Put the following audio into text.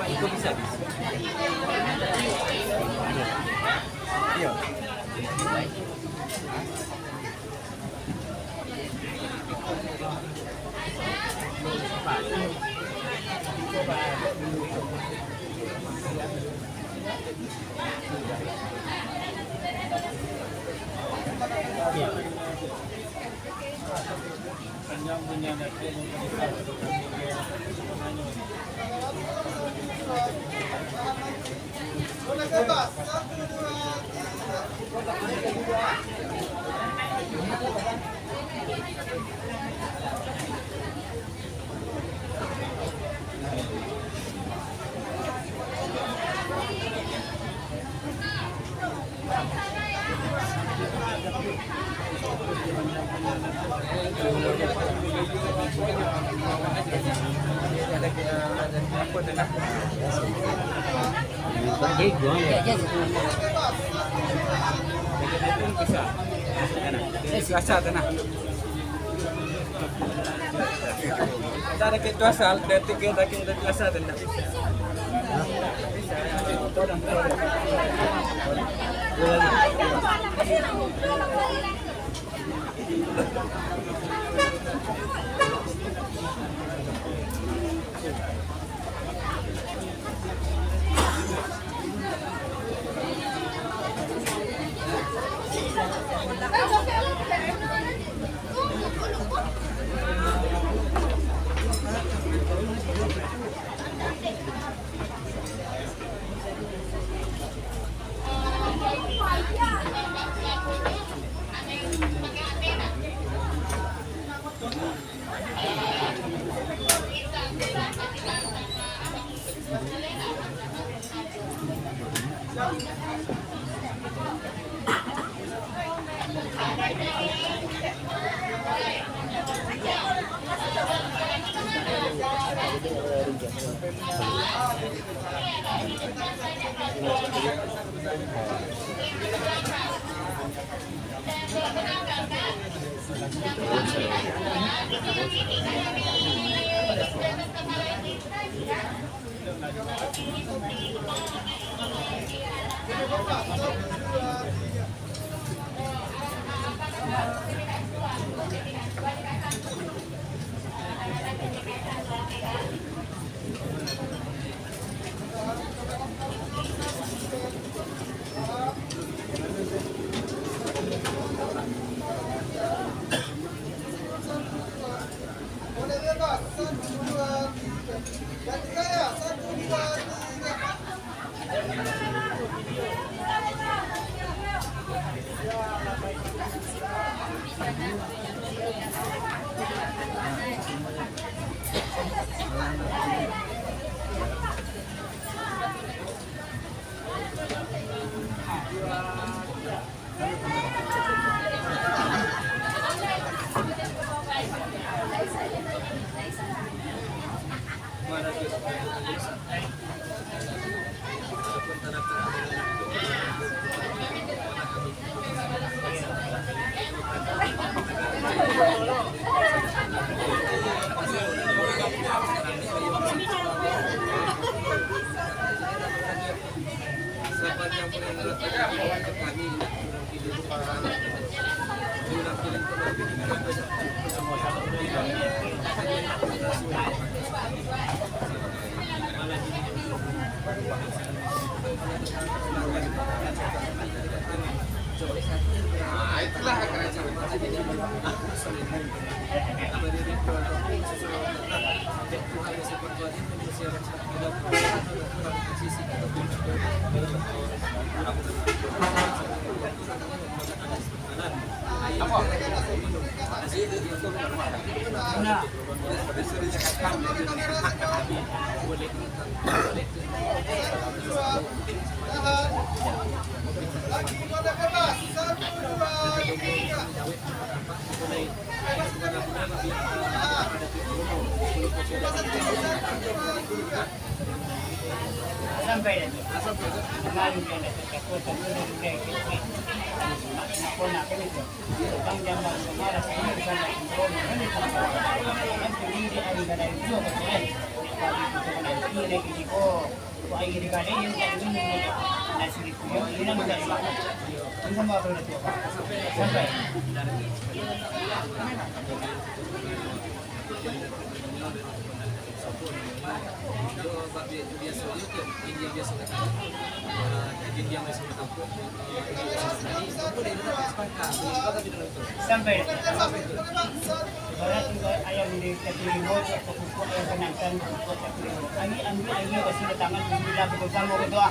Itu bisa. Iya. Panjang punya Biasa tenang. Cara kita asal detik kita biasa tenang. Sampai dah. Malu dia dah takut terus dia kecil. Aku nak itu. Bang jamban kemarin saya di sana. Nanti ini ada kada itu apa kan? Kalau itu kan ini lagi ko. Wah ini kada yang ini nasi itu ini nama dari mana? Ini sama apa itu? Sampai. Sampai barat juga ayam di kaki bot atau kuku ayam kenangkan kami ambil ayam kasih ke tangan bila betul-betul mau berdoa.